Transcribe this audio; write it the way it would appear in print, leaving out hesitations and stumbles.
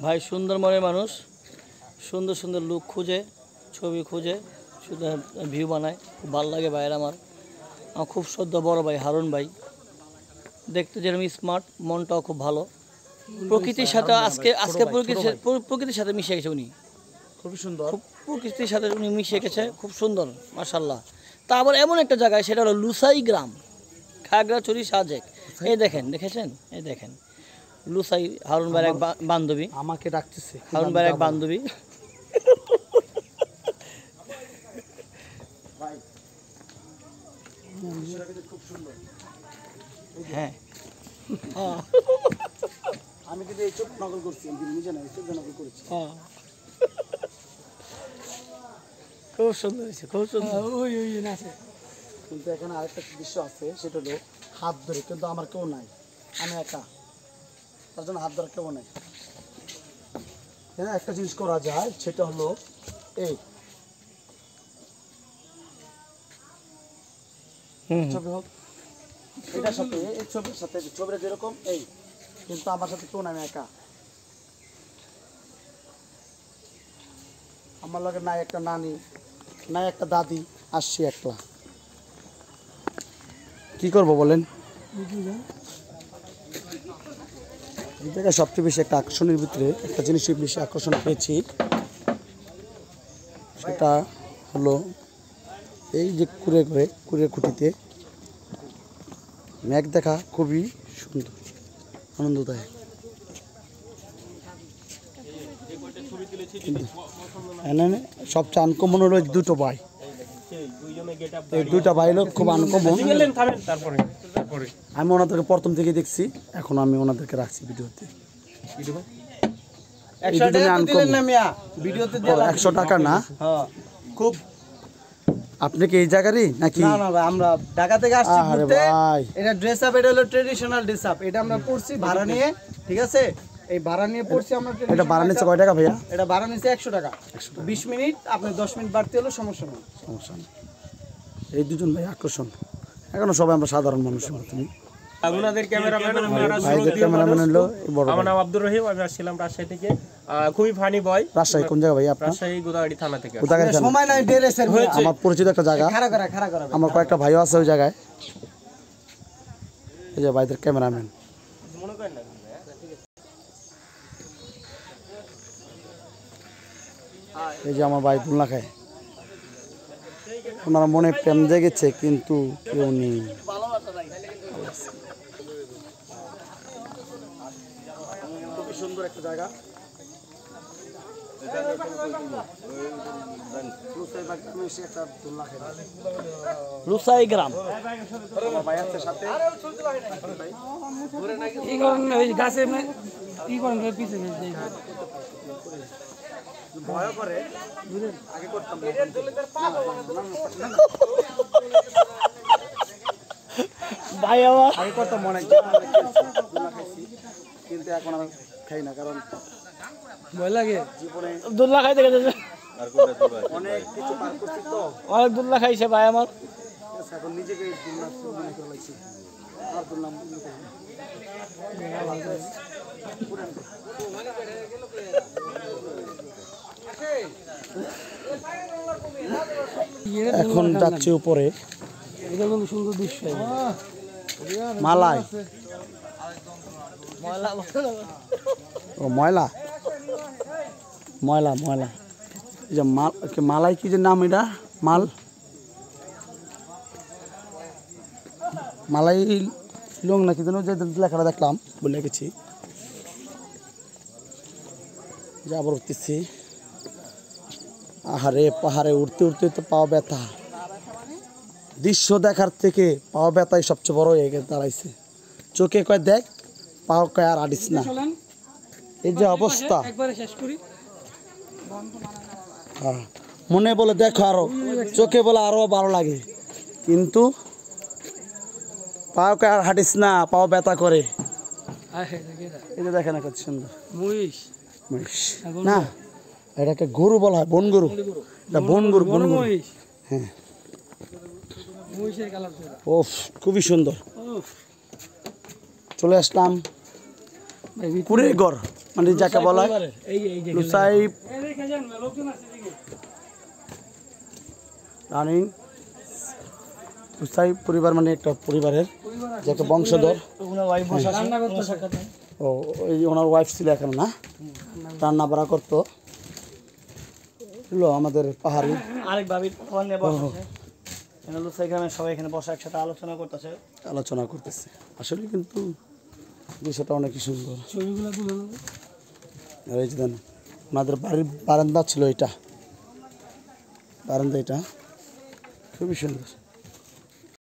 ভাই সুন্দর মনের মানুষ, সুন্দর সুন্দর লুক খুঁজে, ছবি খুঁজে, শুধু ভিউ বানায়। খুব ভালো লাগে ভাইয়ের আমার খুব শ্রদ্ধা বড় ভাই হারুন ভাই, দেখতে যেরকম স্মার্ট, মনটাও খুব ভালো। প্রকৃতির সাথে আজকে প্রকৃতির সাথে মিশে গেছে উনি, খুবই সুন্দর। খুব প্রকৃতির সাথে উনি মিশে গেছে, খুব সুন্দর মাশাআল্লাহ। তারপর এমন একটা জায়গায়, সেটা হলো লুসাই গ্রাম, খাগড়াছড়ি সাজেক। এই দেখেন, দেখেছেন? এই দেখেন লুসাই, হারুন ভাইয়ের এক বান্ধবী আমাকে ডাকতেছে, হারুন ভাইয়ের এক বান্ধবী। খুব সুন্দর। হ্যাঁ আমি কিন্তু এই চোখ নকল করছি, আমি নিজে না, এই চোখ নকল করেছি। খুব সুন্দর হয়েছে, খুব সুন্দর। ওই আছে। কিন্তু এখানে আরেকটা দৃশ্য আছে, সেটা হলো হাত ধরে, কিন্তু আমার কেউ নাই, আমি একা, তার জন্য হাত ধরে কেউ নাই। হ্যাঁ, একটা জিনিস করা যায়, সেটা হলো এই ছবি হোক, এটার সাথে এই ছবির সাথে, ছবিটা যেরকম এই, কিন্তু আমার সাথে কেউ নাই, আমি একা। আমার লগে নাই একটা নানি, নাই একটা দাদি, আসছি একলা। কি করবো বলেন? এই জায়গায় সবচেয়ে বেশি একটা আকর্ষণের ভিতরে একটা জিনিস বেশি আকর্ষণ পেয়েছি, সেটা হলো এই যে কুড়ে খুঁটিতে মেঘ দেখা খুবই সুন্দর, আনন্দদায়ক। সবচেয়ে আনকমন হলো দুটো ভাই, এই দুইটা ভাই হলো খুব আনকমন। আমি ওনাদেরকে প্রথম থেকে দেখছি, এখন আমি ওনাদেরকে রাখছি ভিডিওতে। 100 টাকা না? খুব। আপনি কি এই জায়গারই নাকি? না না ভাই, আমরা ঢাকা থেকে আসছি ঘুরতে। এটা ড্রেস আপ, এটা হলো ট্রেডিশনাল ড্রেস আপ। এটা আমরা পড়ছি ভাড়া নিয়ে, ঠিক আছে? এই ভাড়া নিয়ে পড়ছি আমরা। এটা ভাড়া নিচ্ছে কয় টাকা ভাইয়া? এটা ভাড়া নিচ্ছে 100 টাকা। 20 মিনিট, আপনি 10 মিনিট বাড়তে হলো সমস্যা নেই। সমস্যা নেই। এই দুজন ভাই আকর্ষণ। এখনো সবাই আমরা সাধারণ মানুষের মতনই। আপনাদের ক্যামেরাম্যান হলো আমার নাম আব্দুর রহিম, আমি আসছিলাম রাজশাহী থেকে। খুবই ফানি বয়। রাজশাহী কোন জায়গা ভাই আপনার? রাজশাহী গোদাগাড়ি থানা থেকে। সময় নাই ড্রেসের হয়েছে। আমার পরিচিত একটা জায়গা, খাড়া করা। আমার কয়েকটা ভাইও আছে ওই জায়গায়। এই যে ভাইদের ক্যামেরাম্যান। মনে করেন না এই যে আমার ভাই দুলনা খায়, ওনার মনে প্রেম জেগেছে কিন্তু কেউ নেই। খুবই সুন্দর একটা জায়গা। লুসাই গ্রাম ভয় করে আগে করতাম, ভাই আমার আগে করতাম অনেক, কিন্তু এখন আর খাই না, কারণ ভয় লাগে। জীবনে দুল্লা খাইতে গেছে, অনেক কিছু পার করছি তো, অনেক দুল্লা খাইছে ভাই আমার। এখন নিজেকে দুর্নাম মনে করে লাগছে, আর দুর্নাম এখন যাচ্ছে উপরে। সুন্দর দৃশ্য, মালাই ও ময়লা ময়লা ময়লা, এই যে মালাই কি যে নাম, এটা মালাই লং নাকি যেন, যে লেখাটা দেখলাম বলে গেছি। যে আবার উঠতেছি, আহারে পাহাড়ে উঠতে উঠতে তো পাও ব্যথা। দৃশ্য দেখার থেকে পাও ব্যথাই সবচেয়ে বড় হয়ে দাঁড়াইছে। চোখে কয় দেখ, পাও কয় আর আডিস না। এই যে অবস্থা, মনে বলে দেখো আরো, চোখে বলে আরো ভালো লাগে, কিন্তু পাও কয় আর হাঁটিস না, পাও ব্যথা করে। এই যে দেখেন কত সুন্দর মহিষ না, এটাকে গরু বলা হয়, বন গরু। এটা বন গরু, হ্যাঁ। ও খুবই সুন্দর। চলে আসলাম কুড়েঘর, মানে যাকে বলা হয় লুসাই রানিং লুসাই পরিবার, মানে একটা পরিবারের যাকে বংশধর। ও এই ওনার ওয়াইফ ছিল এখানে না, রান্না বাড়া করতো। হলো আমাদের পাহাড়ি আরেক ভাবি ফোন নিয়ে বসেছে, এখানে লুসাই গ্রামের সবাই এখানে বসে একসাথে আলোচনা করতেছে। আলোচনা করতেছে। আসলে কিন্তু বিষয়টা অনেকই সুন্দর। ছবিগুলো তুলে দেবো। আর এই যে দেন ওনাদের বাড়ির বারান্দা ছিল, এটা বারান্দা, এটা খুবই সুন্দর।